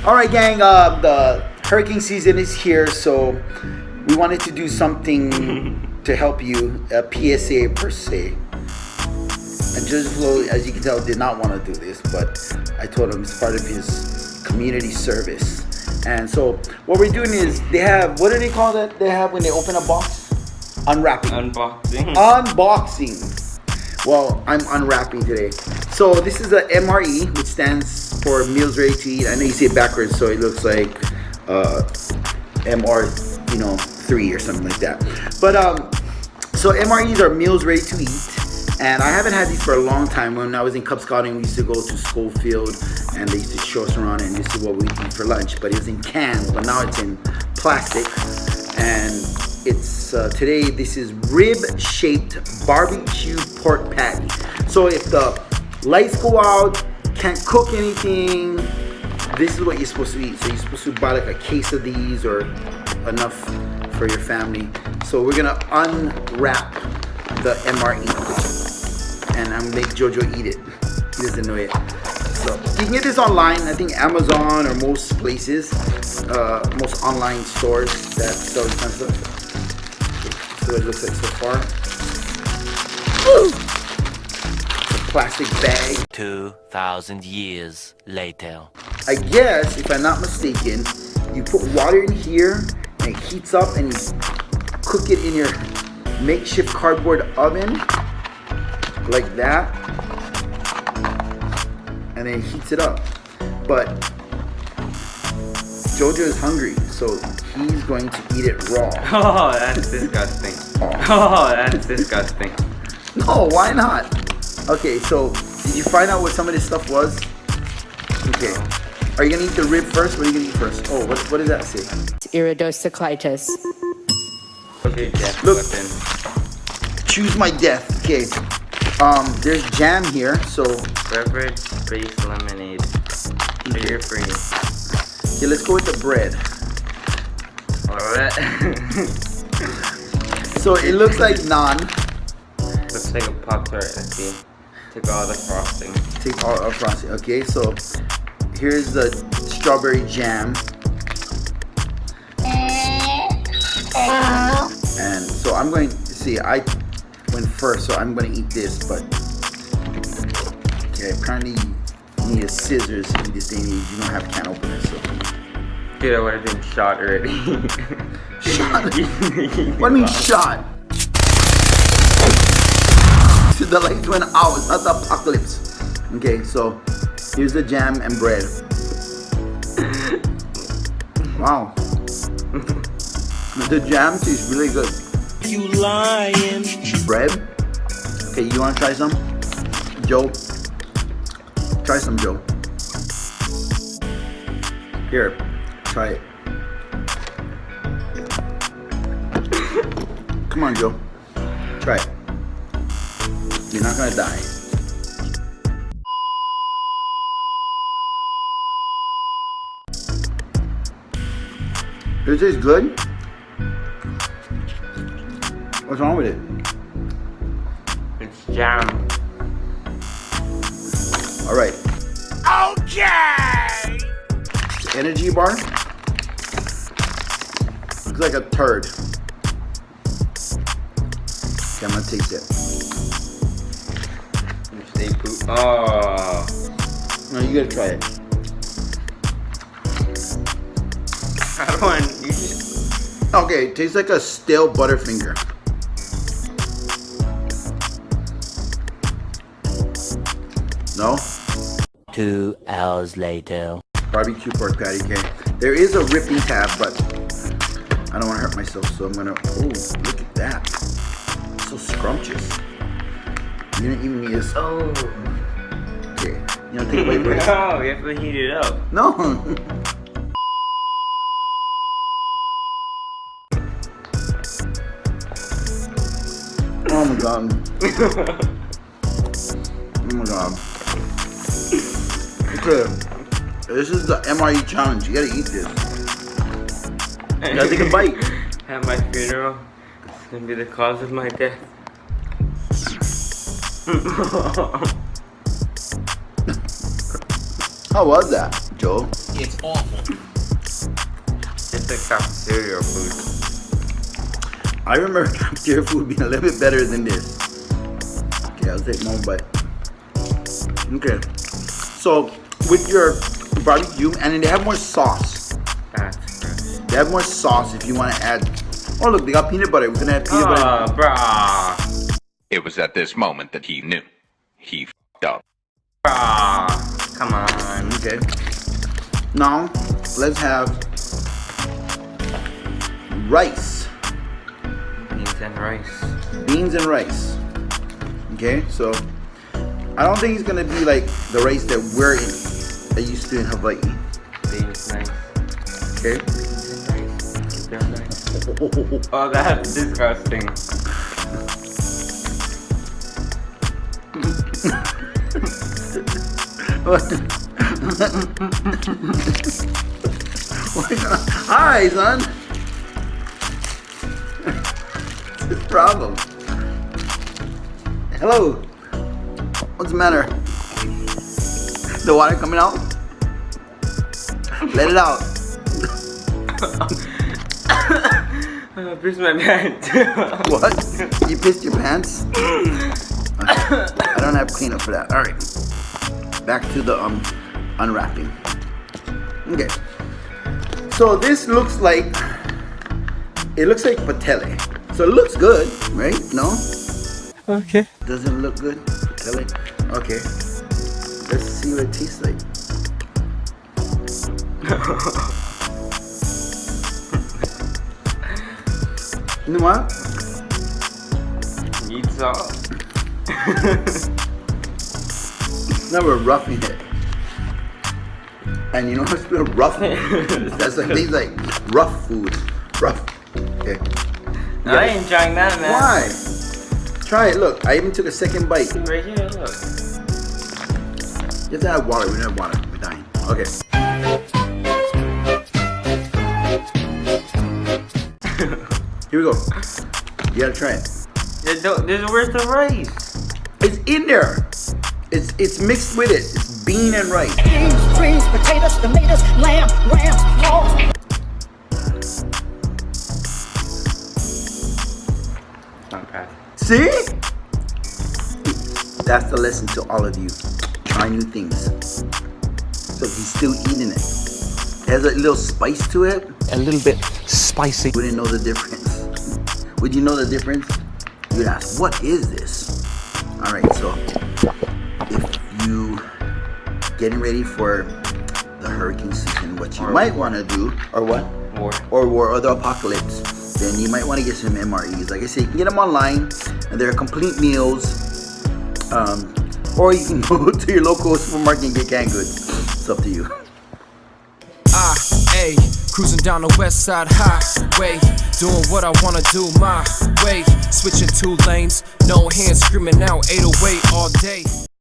Alright gang, the hurricane season is here, so we wanted to do something to help you, a PSA per se. And Judge Flo, as you can tell, did not want to do this, but I told him it's part of his community service. And so what we're doing is, they have, what do they call that they have when they open a box? Unwrapping. Unboxing. Unboxing. Well, I'm unwrapping today. So this is a M.R.E, which stands for Meals Ready to Eat. I know you say it backwards, so it looks like M.R., 3 or something like that. But so M.R.Es are Meals Ready to Eat. And I haven't had these for a long time. When I was in Cub Scouting, we used to go to Schofield and they used to show us around and this is what we eat for lunch. But it was in cans, but now it's in plastic. And it's today, this is rib-shaped barbecue pork patty. So if the lights go out, can't cook anything, this is what you're supposed to eat. So you're supposed to buy like a case of these or enough for your family. So we're gonna unwrap the M.R.E. and I'm gonna make Jojo eat it. He doesn't know it. So you can get this online. I think Amazon or most places, most online stores that sell this kind of stuff. So it looks like so far. The plastic bag. 2,000 years later. I guess, if I'm not mistaken, you put water in here and it heats up and you cook it in your makeshift cardboard oven like that, and then it heats it up. But Jojo is hungry, so he's going to eat it raw. Oh, that's disgusting. Oh, that's disgusting. No, why not? Okay, so did you find out what some of this stuff was? Okay. Are you gonna eat the rib first? What are you gonna eat first? Oh, what does that say? Iridocyclitis. Okay, Jeff, look. listen. Choose my death. Okay. There's jam here, so Beverage-based lemonade. Sugar free. okay, let's go with the bread. Alright. So it looks like naan. Looks like a Pop-Tart, let's see. Take all the frosting. Take all our frosting. Okay, so here's the strawberry jam. And so I'm going to see, I went first, so I'm going to eat this, but okay, apparently you need a scissors in this day and age. You don't have can openers, so. Dude, I would have been shot already. Shot? What do you mean shot? The lights went out, it's not the apocalypse. Okay, so here's the jam and bread. Wow. The jam tastes really good. You lying. Bread. Okay, you wanna try some? Joe? Try some, Joe. Here, try it. Come on, Joe. Try it. You're not gonna die. Is this good? What's wrong with it? It's jam. Alright. Okay. The energy bar looks like a turd. Okay, I'm gonna taste it. Stay poop. Oh. No, you gotta try it. I don't want to eat it. Okay, it tastes like a stale Butterfinger. No? 2 hours later. Barbecue pork patty, okay. There is a ripping tab, but I don't want to hurt myself, so I'm gonna, oh, look at that. It's so scrumptious. You didn't even need this. Oh. Okay, you know, take away from it. No, you have to heat it up. No. Oh my god. Oh my god. Okay. This is the M.R.E. challenge. You gotta eat this. You gotta take a bite. At my funeral, it's gonna be the cause of my death. How was that, Joe? It's awful. It's like cafeteria food. I remember cafeteria food being a little bit better than this. Okay, I'll take one bite. Okay. So, with your barbecue, and then they have more sauce. That's fresh. They have more sauce if you want to add. Oh, look, they got peanut butter. We're going to have peanut butter. Brah. It was at this moment that he knew. He f***ed up. Brah. Come on. Okay. Now, let's have rice. Beans and rice. Beans and rice. Okay, so I don't think it's gonna be like the rice that we're used to in Hawaii. Beans nice. Okay. Beans and rice. They're nice. Oh, that's disgusting. Hi, son. What's the problem? Hello. What's the matter? The water coming out? Let it out. Pissed my pants. What? You pissed your pants? Okay. I don't have cleanup for that. All right. Back to the unwrapping. Okay. So this looks like patelle. So it looks good, right? No? Okay. Doesn't look good? Patelle? Okay. Let's see what it tastes like. You know what? Eat salt. Now we're roughing it. And you know what's been rough? That's like things like rough food. Rough. Okay. I ain't trying that, man. Why? Try it. Look, I even took a second bite. Right here, look. You have to have water. We don't have water. We're dying. Okay. Here we go. You gotta try it. Where's the rice? It's in there. It's mixed with it. It's bean and rice. Beans, greens, potatoes, tomatoes, lamb, rams, hogs. Not bad. See? That's the lesson to all of you. Try new things. So he's still eating it. It has a little spice to it. A little bit spicy. Wouldn't know the difference. Would you know the difference? You'd ask, what is this? All right, so if you getting ready for the hurricane season, what you might want to do, or what? War. Or the apocalypse, then you might want to get some M.R.Es. Like I said, you can get them online, and they're complete meals. Or you can go to your local supermarket and get canned goods. It's up to you. Ayy, cruising down the west side highway, doing what I wanna do my way, switching 2 lanes, no hands screaming out 808 all day.